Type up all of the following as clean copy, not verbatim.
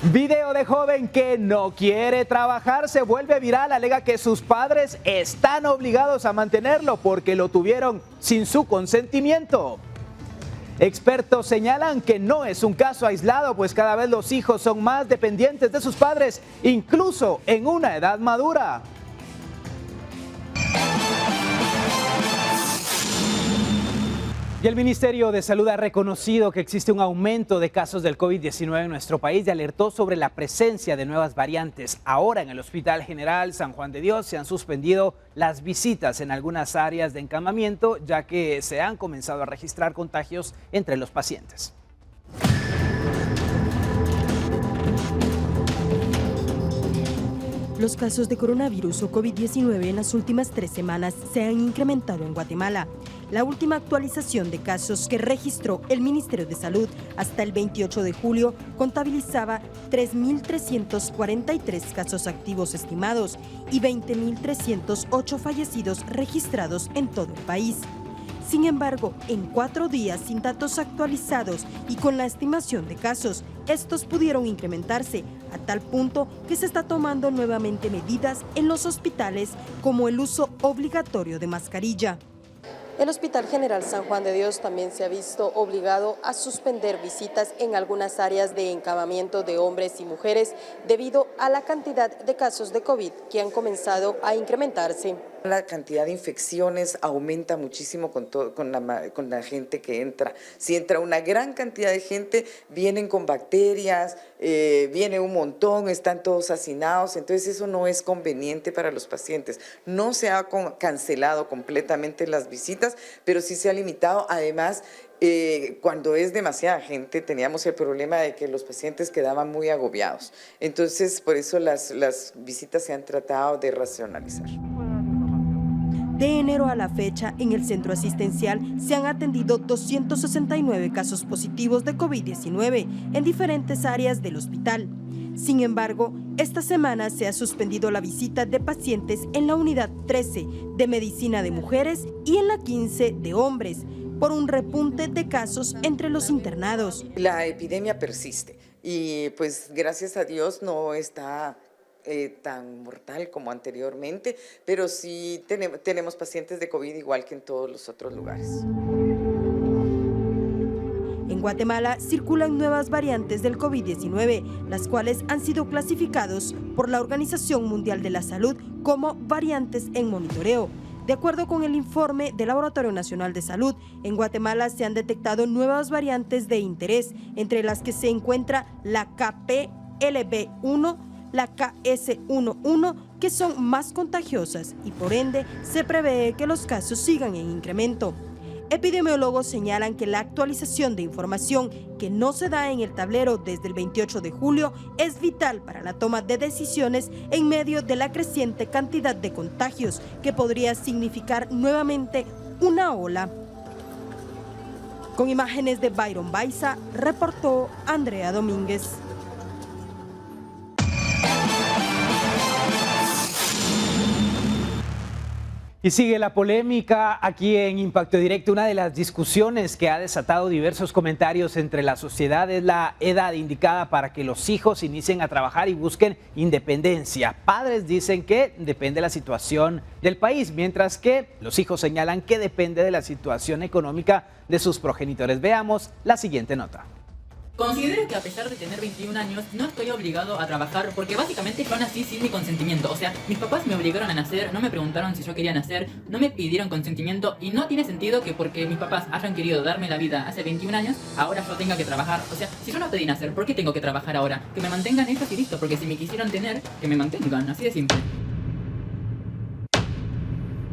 Video de joven que no quiere trabajar se vuelve viral, alega que sus padres están obligados a mantenerlo porque lo tuvieron sin su consentimiento. Expertos señalan que no es un caso aislado, pues cada vez los hijos son más dependientes de sus padres, incluso en una edad madura. Y el Ministerio de Salud ha reconocido que existe un aumento de casos del COVID-19 en nuestro país y alertó sobre la presencia de nuevas variantes. Ahora en el Hospital General San Juan de Dios se han suspendido las visitas en algunas áreas de encamamiento, ya que se han comenzado a registrar contagios entre los pacientes. Los casos de coronavirus o COVID-19 en las últimas 3 semanas se han incrementado en Guatemala. La última actualización de casos que registró el Ministerio de Salud hasta el 28 de julio contabilizaba 3.343 casos activos estimados y 20.308 fallecidos registrados en todo el país. Sin embargo, en 4 días sin datos actualizados y con la estimación de casos, estos pudieron incrementarse a tal punto que se está tomando nuevamente medidas en los hospitales como el uso obligatorio de mascarilla. El Hospital General San Juan de Dios también se ha visto obligado a suspender visitas en algunas áreas de encamamiento de hombres y mujeres debido a la cantidad de casos de COVID que han comenzado a incrementarse. La cantidad de infecciones aumenta muchísimo con la gente que entra. Si entra una gran cantidad de gente, vienen con bacterias, viene un montón, están todos hacinados, entonces eso no es conveniente para los pacientes. No se ha cancelado completamente las visitas, pero sí se ha limitado. Además, cuando es demasiada gente, teníamos el problema de que los pacientes quedaban muy agobiados. Entonces, por eso las visitas se han tratado de racionalizar. De enero a la fecha, en el centro asistencial se han atendido 269 casos positivos de COVID-19 en diferentes áreas del hospital. Sin embargo, esta semana se ha suspendido la visita de pacientes en la unidad 13 de medicina de mujeres y en la 15 de hombres, por un repunte de casos entre los internados. La epidemia persiste y pues gracias a Dios no está tan mortal como anteriormente, pero sí tenemos pacientes de COVID igual que en todos los otros lugares. En Guatemala circulan nuevas variantes del COVID-19, las cuales han sido clasificados por la Organización Mundial de la Salud como variantes en monitoreo. De acuerdo con el informe del Laboratorio Nacional de Salud, en Guatemala se han detectado nuevas variantes de interés, entre las que se encuentra la KPLB1, la KS11, que son más contagiosas y por ende se prevé que los casos sigan en incremento. Epidemiólogos señalan que la actualización de información que no se da en el tablero desde el 28 de julio es vital para la toma de decisiones en medio de la creciente cantidad de contagios que podría significar nuevamente una ola. Con imágenes de Byron Baiza, reportó Andrea Domínguez. Y sigue la polémica aquí en Impacto Directo. Una de las discusiones que ha desatado diversos comentarios entre la sociedad es la edad indicada para que los hijos inicien a trabajar y busquen independencia. Padres dicen que depende de la situación del país, mientras que los hijos señalan que depende de la situación económica de sus progenitores. Veamos la siguiente nota. Considero que a pesar de tener 21 años, no estoy obligado a trabajar porque básicamente yo nací sin mi consentimiento. O sea, mis papás me obligaron a nacer, no me preguntaron si yo quería nacer, no me pidieron consentimiento y no tiene sentido que porque mis papás hayan querido darme la vida hace 21 años, ahora yo tenga que trabajar. O sea, si yo no pedí nacer, ¿por qué tengo que trabajar ahora? Que me mantengan ellos y listo, porque si me quisieron tener, que me mantengan, así de simple.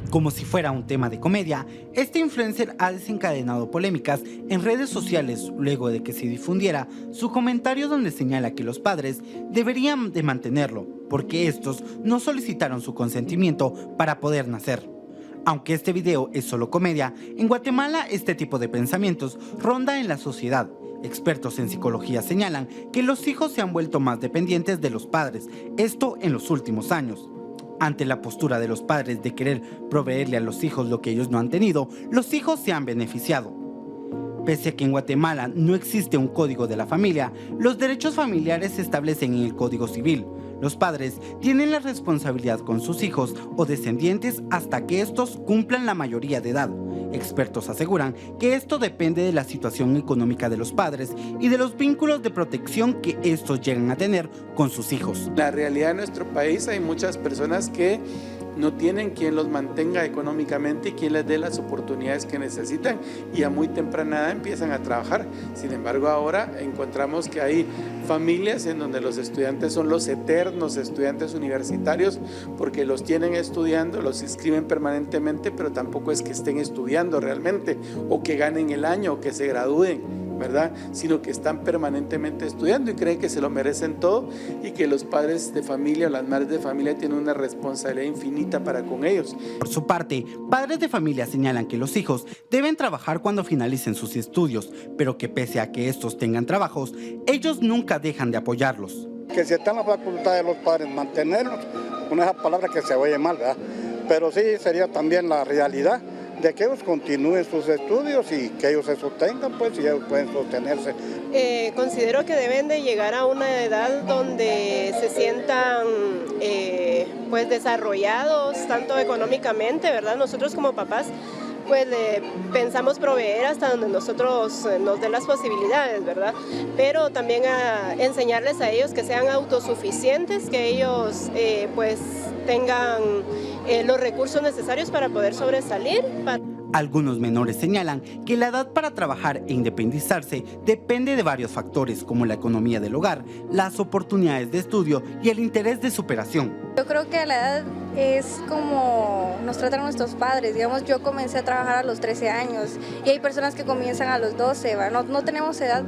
Como si fuera un tema de comedia, este influencer ha desencadenado polémicas en redes sociales luego de que se difundiera su comentario donde señala que los padres deberían de mantenerlo porque estos no solicitaron su consentimiento para poder nacer. Aunque este video es solo comedia, en Guatemala este tipo de pensamientos ronda en la sociedad. Expertos en psicología señalan que los hijos se han vuelto más dependientes de los padres, esto en los últimos años. Ante la postura de los padres de querer proveerle a los hijos lo que ellos no han tenido, los hijos se han beneficiado. Pese a que en Guatemala no existe un código de la familia, los derechos familiares se establecen en el Código Civil. Los padres tienen la responsabilidad con sus hijos o descendientes hasta que estos cumplan la mayoría de edad. Expertos aseguran que esto depende de la situación económica de los padres y de los vínculos de protección que estos llegan a tener con sus hijos. En la realidad de nuestro país hay muchas personas que no tienen quien los mantenga económicamente y quien les dé las oportunidades que necesitan y a muy temprana edad empiezan a trabajar. Sin embargo, ahora encontramos que hay familias en donde los estudiantes son los eternos estudiantes universitarios porque los tienen estudiando, los inscriben permanentemente, pero tampoco es que estén estudiando realmente o que ganen el año o que se gradúen, ¿verdad? Sino que están permanentemente estudiando y creen que se lo merecen todo y que los padres de familia o las madres de familia tienen una responsabilidad infinita para con ellos. Por su parte, padres de familia señalan que los hijos deben trabajar cuando finalicen sus estudios, pero que pese a que estos tengan trabajos, ellos nunca dejan de apoyarlos. Que si está en la facultad de los padres mantenerlos, una de esas palabras que se oye mal, ¿verdad? Pero sí sería también la realidad de que ellos continúen sus estudios y que ellos se sostengan, pues, y ellos pueden sostenerse. Considero que deben de llegar a una edad donde se sientan pues desarrollados, tanto económicamente, ¿verdad? Nosotros como papás pues pensamos proveer hasta donde nosotros nos den las posibilidades, ¿verdad? Pero también a enseñarles a ellos que sean autosuficientes, que ellos pues tengan los recursos necesarios para poder sobresalir. Algunos menores señalan que la edad para trabajar e independizarse depende de varios factores como la economía del hogar, las oportunidades de estudio y el interés de superación. Yo creo que la edad es como nos tratan nuestros padres. Digamos, yo comencé a trabajar a los 13 años y hay personas que comienzan a los 12, ¿va? No tenemos edad.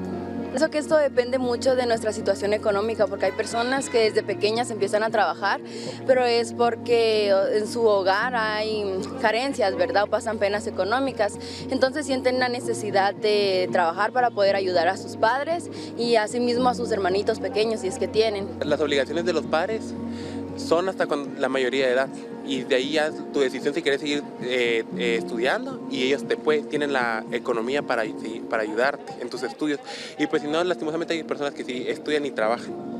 Pienso que esto depende mucho de nuestra situación económica, porque hay personas que desde pequeñas empiezan a trabajar, pero es porque en su hogar hay carencias, ¿verdad? O pasan penas económicas. Entonces sienten la necesidad de trabajar para poder ayudar a sus padres y asimismo a sus hermanitos pequeños, si es que tienen. Las obligaciones de los padres son hasta con la mayoría de edad y de ahí ya tu decisión si quieres seguir estudiando y ellos después tienen la economía para ayudarte en tus estudios y pues si no, lastimosamente hay personas que sí estudian y trabajan.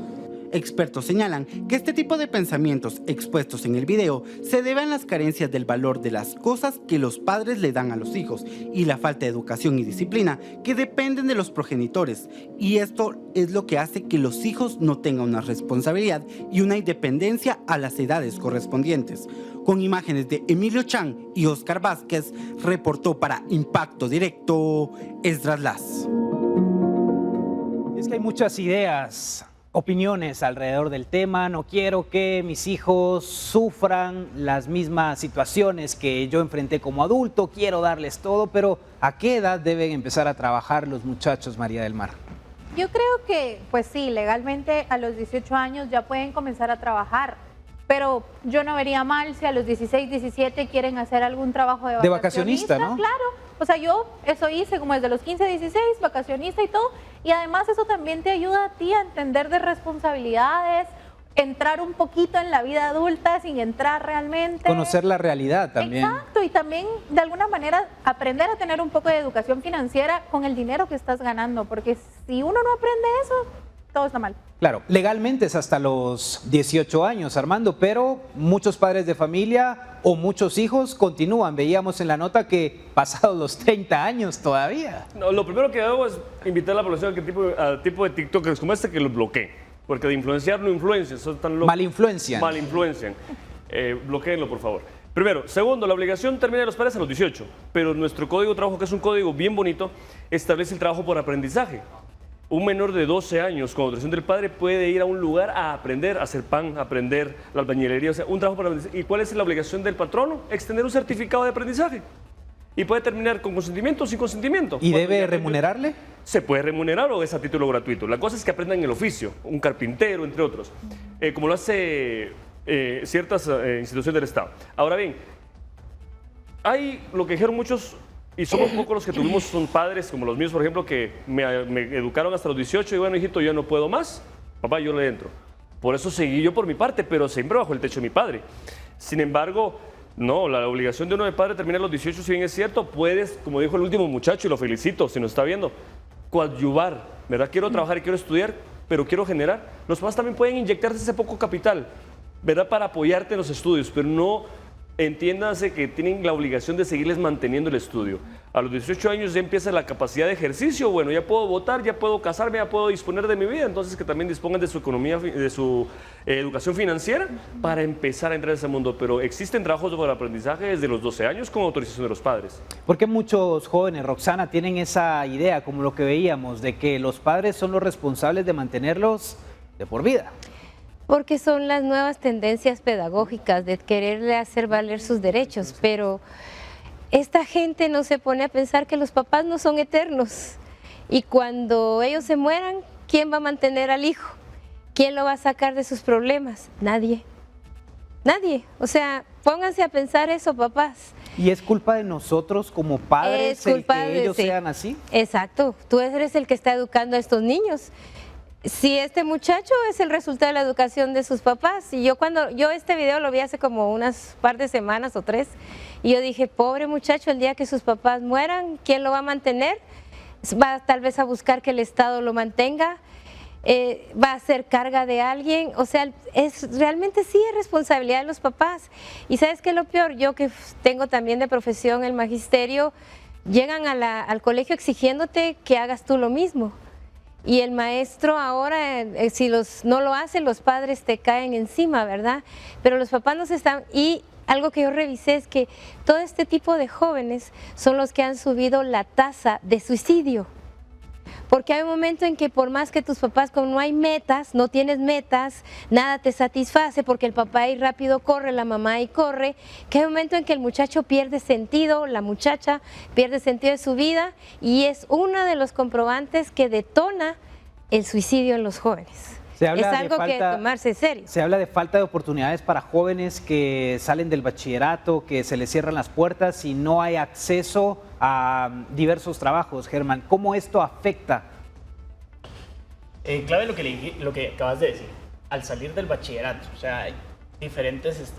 Expertos señalan que este tipo de pensamientos expuestos en el video se deben a las carencias del valor de las cosas que los padres le dan a los hijos y la falta de educación y disciplina que dependen de los progenitores. Y esto es lo que hace que los hijos no tengan una responsabilidad y una independencia a las edades correspondientes. Con imágenes de Emilio Chan y Oscar Vázquez, reportó para Impacto Directo Esdras Las. Es que hay muchas ideas, opiniones alrededor del tema. No quiero que mis hijos sufran las mismas situaciones que yo enfrenté como adulto, quiero darles todo, pero ¿a qué edad deben empezar a trabajar los muchachos, María del Mar? Yo creo que, pues sí, legalmente a los 18 años ya pueden comenzar a trabajar, pero yo no vería mal si a los 16, 17 quieren hacer algún trabajo de vacacionista, ¿no? Claro, o sea, yo eso hice como desde los 15, 16, vacacionista y todo, y además eso también te ayuda a ti a entender de responsabilidades, entrar un poquito en la vida adulta sin entrar realmente. Conocer la realidad también. Exacto, y también de alguna manera aprender a tener un poco de educación financiera con el dinero que estás ganando, porque si uno no aprende eso, todo está mal. Claro, legalmente es hasta los 18 años, Armando, pero muchos padres de familia o muchos hijos continúan. Veíamos en la nota que pasados los 30 años todavía. No, lo primero que hago es invitar a la población al tipo de TikTokers como este que los bloquee, porque de influenciar no influencian, son tan locos. Malinfluencian. Malinfluencian. Bloquéenlo, por favor. Primero. Segundo, la obligación termina de los padres a los 18, pero nuestro código de trabajo, que es un código bien bonito, establece el trabajo por aprendizaje. Un menor de 12 años con autorización del padre puede ir a un lugar a aprender a hacer pan, a aprender la albañilería, o sea, un trabajo para aprendizaje. ¿Y cuál es la obligación del patrono? Extender un certificado de aprendizaje. Y puede terminar con consentimiento o sin consentimiento. ¿Y debe remunerarle? Se puede remunerar o es a título gratuito. La cosa es que aprendan el oficio, un carpintero, entre otros, como lo hace ciertas instituciones del Estado. Ahora bien, hay lo que dijeron muchos, y somos pocos los que tuvimos, son padres como los míos, por ejemplo, que me educaron hasta los 18 y bueno, hijito, yo no puedo más, papá, yo le entro. Por eso seguí yo por mi parte, pero siempre bajo el techo de mi padre. Sin embargo, No, la obligación de uno de padre termina a los 18, si bien es cierto, puedes, como dijo el último muchacho, y lo felicito, si nos está viendo, coadyuvar, ¿verdad? Quiero trabajar y quiero estudiar, pero quiero generar. Los papás también pueden inyectarte ese poco capital, ¿verdad? Para apoyarte en los estudios, pero no entiéndanse que tienen la obligación de seguirles manteniendo el estudio. A los 18 años ya empieza la capacidad de ejercicio, bueno, ya puedo votar, ya puedo casarme, ya puedo disponer de mi vida, entonces que también dispongan de su economía, de su educación financiera para empezar a entrar en ese mundo. Pero existen trabajos de aprendizaje desde los 12 años con autorización de los padres. Porque muchos jóvenes, Roxana, tienen esa idea, como lo que veíamos, de que los padres son los responsables de mantenerlos de por vida. Porque son las nuevas tendencias pedagógicas de quererle hacer valer sus derechos, pero esta gente no se pone a pensar que los papás no son eternos y cuando ellos se mueran, ¿quién va a mantener al hijo? ¿Quién lo va a sacar de sus problemas? Nadie. Nadie. O sea, pónganse a pensar eso, papás. ¿Y es culpa de nosotros como padres el que ellos sean así? Exacto. Tú eres el que está educando a estos niños. Si este muchacho es el resultado de la educación de sus papás, y yo este video lo vi hace como unas par de semanas o 3, y yo dije, pobre muchacho, el día que sus papás mueran, ¿quién lo va a mantener? Va tal vez a buscar que el Estado lo mantenga, va a ser carga de alguien, o sea, realmente sí es responsabilidad de los papás. Y ¿sabes qué es lo peor? Yo que tengo también de profesión el magisterio, llegan al colegio exigiéndote que hagas tú lo mismo. Y el maestro ahora, si no lo hacen, los padres te caen encima, ¿verdad? Pero los papás no se están... Y algo que yo revisé es que todo este tipo de jóvenes son los que han subido la tasa de suicidio. Porque hay un momento en que por más que tus papás, como no hay metas, no tienes metas, nada te satisface porque el papá ahí rápido corre, la mamá ahí corre, que hay un momento en que el muchacho pierde sentido, la muchacha pierde sentido de su vida y es uno de los comprobantes que detona el suicidio en los jóvenes. Es algo que tomarse en serio. Se habla de falta de oportunidades para jóvenes que salen del bachillerato, que se les cierran las puertas y no hay acceso a diversos trabajos. Germán, ¿cómo esto afecta? Clave lo que acabas de decir. Al salir del bachillerato, o sea, hay diferentes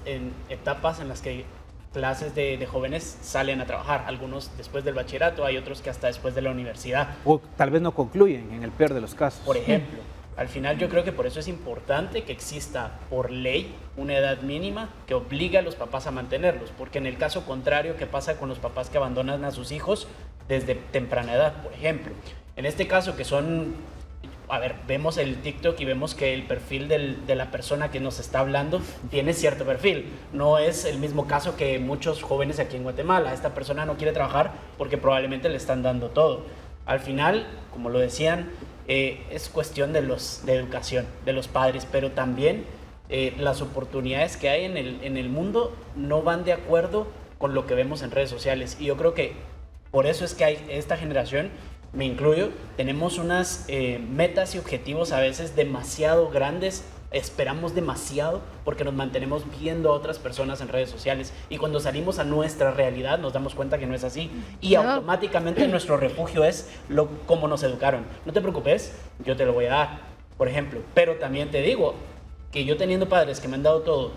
etapas en las que clases de jóvenes salen a trabajar. Algunos después del bachillerato, hay otros que hasta después de la universidad. O tal vez no concluyen, en el peor de los casos. Por ejemplo. Al final yo creo que por eso es importante que exista por ley una edad mínima que obligue a los papás a mantenerlos, porque en el caso contrario, ¿qué pasa con los papás que abandonan a sus hijos desde temprana edad, por ejemplo? En este caso que son, vemos el TikTok y vemos que el perfil de la persona que nos está hablando tiene cierto perfil. No es el mismo caso que muchos jóvenes aquí en Guatemala. Esta persona no quiere trabajar porque probablemente le están dando todo. Al final, como lo decían, es cuestión de educación, de los padres, pero también las oportunidades que hay en el mundo no van de acuerdo con lo que vemos en redes sociales. Y yo creo que por eso es que hay esta generación, me incluyo, tenemos unas metas y objetivos a veces demasiado grandes, esperamos demasiado porque nos mantenemos viendo a otras personas en redes sociales y cuando salimos a nuestra realidad nos damos cuenta que no es así y automáticamente nuestro refugio es cómo nos educaron. No te preocupes, yo te lo voy a dar, por ejemplo, pero también te digo que yo teniendo padres que me han dado todo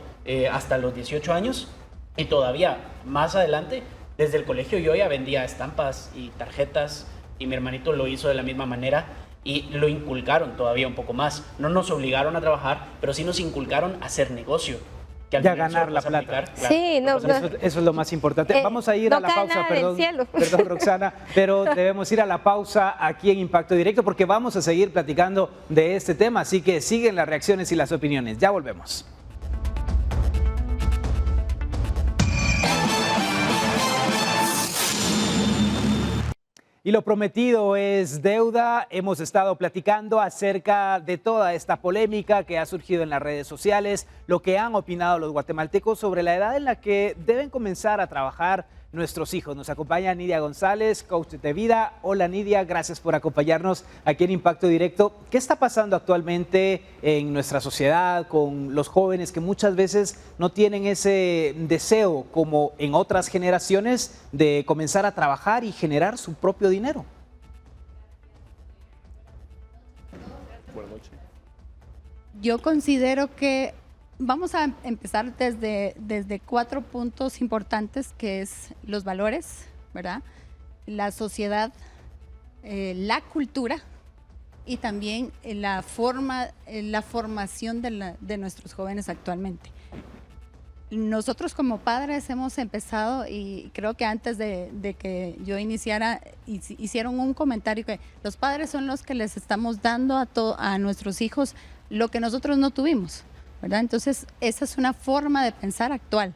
hasta los 18 años y todavía más adelante, desde el colegio yo ya vendía estampas y tarjetas y mi hermanito lo hizo de la misma manera. Y lo inculcaron todavía un poco más. No nos obligaron a trabajar, pero sí nos inculcaron a hacer negocio. Que al ya ganar la plata. Claro, sí, eso es lo más importante. Vamos a ir a la pausa, perdón Roxana, pero debemos ir a la pausa aquí en Impacto Directo porque vamos a seguir platicando de este tema, así que siguen las reacciones y las opiniones. Ya volvemos. Y lo prometido es deuda. Hemos estado platicando acerca de toda esta polémica que ha surgido en las redes sociales, lo que han opinado los guatemaltecos sobre la edad en la que deben comenzar a trabajar nuestros hijos. Nos acompaña Nidia González, coach de vida. Hola Nidia, gracias por acompañarnos aquí en Impacto Directo. ¿Qué está pasando actualmente en nuestra sociedad con los jóvenes que muchas veces no tienen ese deseo como en otras generaciones de comenzar a trabajar y generar su propio dinero? Yo considero que Vamos a empezar desde 4 puntos importantes, que es los valores, ¿verdad? La sociedad, la cultura y también la formación de nuestros jóvenes actualmente. Nosotros como padres hemos empezado, y creo que antes de que yo iniciara, hicieron un comentario que los padres son los que les estamos dando a nuestros hijos lo que nosotros no tuvimos, ¿verdad? Entonces, esa es una forma de pensar actual.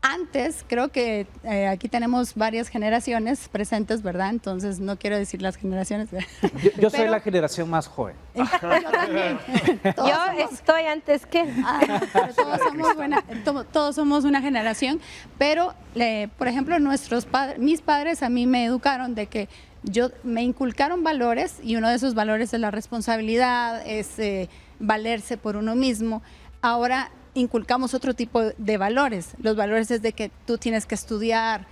Antes, creo que aquí tenemos varias generaciones presentes, ¿verdad? Entonces, no quiero decir las generaciones. Yo soy la generación más joven. Yo también. Yo estoy antes que... Todos somos una generación, pero, por ejemplo, mis padres a mí me educaron de que me inculcaron valores, y uno de esos valores es la responsabilidad, es valerse por uno mismo. Ahora inculcamos otro tipo de valores. Los valores es de que tú tienes que estudiar,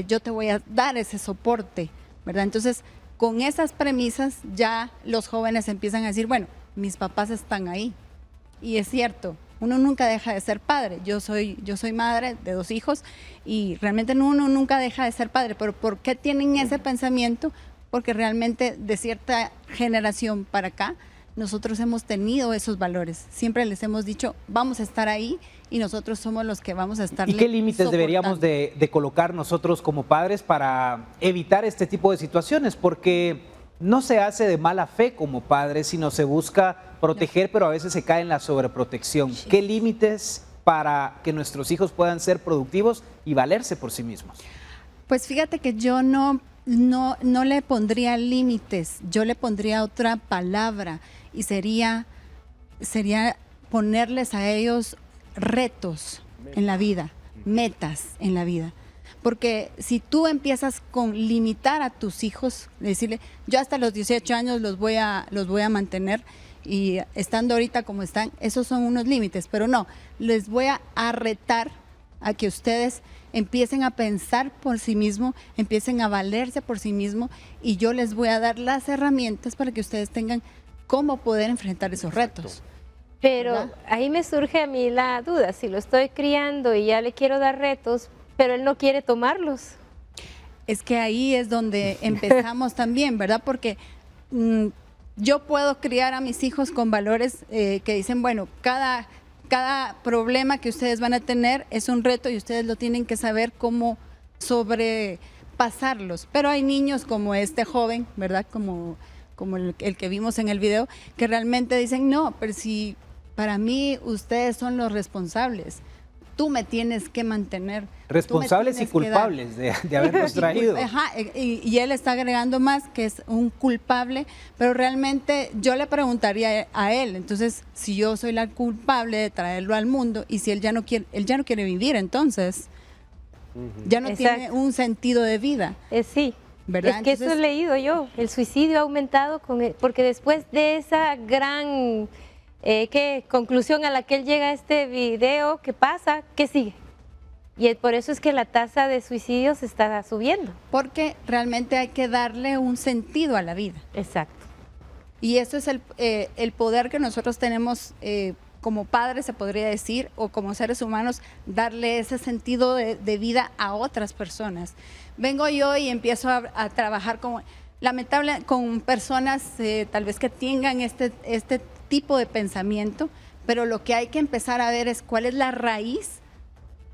yo te voy a dar ese soporte, ¿verdad? Entonces, con esas premisas ya los jóvenes empiezan a decir, bueno, mis papás están ahí. Y es cierto, uno nunca deja de ser padre. Yo soy madre de 2 hijos y realmente uno nunca deja de ser padre. Pero ¿por qué tienen ese pensamiento? Porque realmente de cierta generación para acá, nosotros hemos tenido esos valores. Siempre les hemos dicho, vamos a estar ahí y nosotros somos los que vamos a estar. ¿Y qué límites deberíamos de colocar nosotros como padres para evitar este tipo de situaciones? Porque no se hace de mala fe como padres, sino se busca proteger, pero a veces se cae en la sobreprotección. ¿Qué límites para que nuestros hijos puedan ser productivos y valerse por sí mismos? Pues fíjate que yo no le pondría límites, yo le pondría otra palabra, y sería ponerles a ellos retos en la vida, metas en la vida. Porque si tú empiezas con limitar a tus hijos, decirle, yo hasta los 18 años los voy a mantener, y estando ahorita como están, esos son unos límites, pero no, les voy a retar a que ustedes empiecen a pensar por sí mismos, empiecen a valerse por sí mismos, y yo les voy a dar las herramientas para que ustedes tengan cómo poder enfrentar esos retos. Pero ¿verdad? ahí me surge a mí la duda, si lo estoy criando y ya le quiero dar retos, pero él no quiere tomarlos. Es que ahí es donde empezamos también, ¿verdad? Porque yo puedo criar a mis hijos con valores que dicen, bueno, cada problema que ustedes van a tener es un reto y ustedes lo tienen que saber cómo sobrepasarlos. Pero hay niños como este joven, ¿verdad? Como el que vimos en el video, que realmente dicen, no, pero si para mí ustedes son los responsables, tú me tienes que mantener. Responsables y culpables de habernos traído. Y él está agregando más que es un culpable, pero realmente yo le preguntaría a él, entonces, si yo soy la culpable de traerlo al mundo, y si él ya no quiere vivir, entonces, ya no tiene un sentido de vida. Sí. ¿verdad? Es que eso he leído yo, el suicidio ha aumentado porque después de esa gran conclusión a la que él llega a este video, ¿qué pasa? ¿Qué sigue? Y por eso es que la tasa de suicidios está subiendo. Porque realmente hay que darle un sentido a la vida. Exacto. Y eso es el poder que nosotros tenemos como padres, se podría decir, o como seres humanos, darle ese sentido de vida a otras personas. Vengo yo y empiezo a trabajar con personas tal vez que tengan este tipo de pensamiento, pero lo que hay que empezar a ver es cuál es la raíz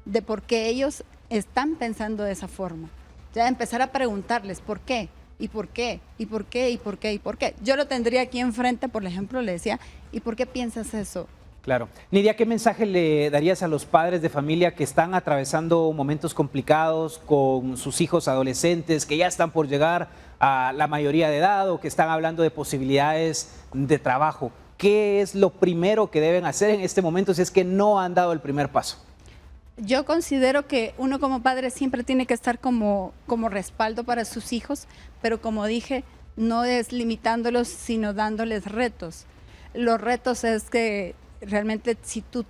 de por qué ellos están pensando de esa forma. Ya empezar a preguntarles por qué, y por qué, y por qué, y por qué, y por qué. Yo lo tendría aquí enfrente, por ejemplo, le decía, ¿y por qué piensas eso? Claro. Nidia, ¿qué mensaje le darías a los padres de familia que están atravesando momentos complicados con sus hijos adolescentes, que ya están por llegar a la mayoría de edad o que están hablando de posibilidades de trabajo? ¿Qué es lo primero que deben hacer en este momento si es que no han dado el primer paso? Yo considero que uno como padre siempre tiene que estar como respaldo para sus hijos, pero como dije, no es limitándolos, sino dándoles retos. Los retos es que realmente si tú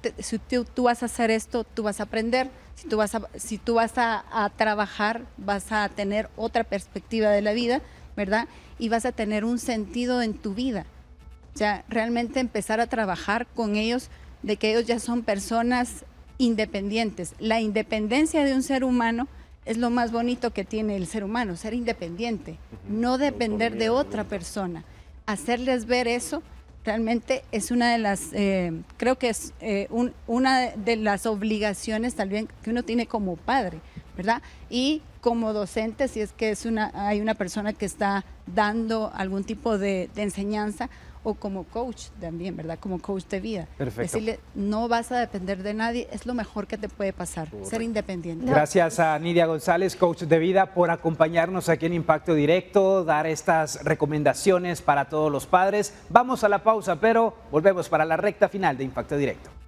vas a hacer esto, tú vas a aprender. Si tú vas a trabajar, vas a tener otra perspectiva de la vida, ¿verdad? Y vas a tener un sentido en tu vida. O sea, realmente empezar a trabajar con ellos de que ellos ya son personas independientes. La independencia de un ser humano es lo más bonito que tiene el ser humano, ser independiente, no depender de otra persona. Hacerles ver eso realmente es una de las, creo que es una de las obligaciones también que uno tiene como padre, ¿verdad? Y como docente, si es que hay una persona que está dando algún tipo de enseñanza, o como coach también, ¿verdad? Como coach de vida. Perfecto. Decirle, no vas a depender de nadie, es lo mejor que te puede pasar, ser independiente. Gracias a Nidia González, coach de vida, por acompañarnos aquí en Impacto Directo, dar estas recomendaciones para todos los padres. Vamos a la pausa, pero volvemos para la recta final de Impacto Directo.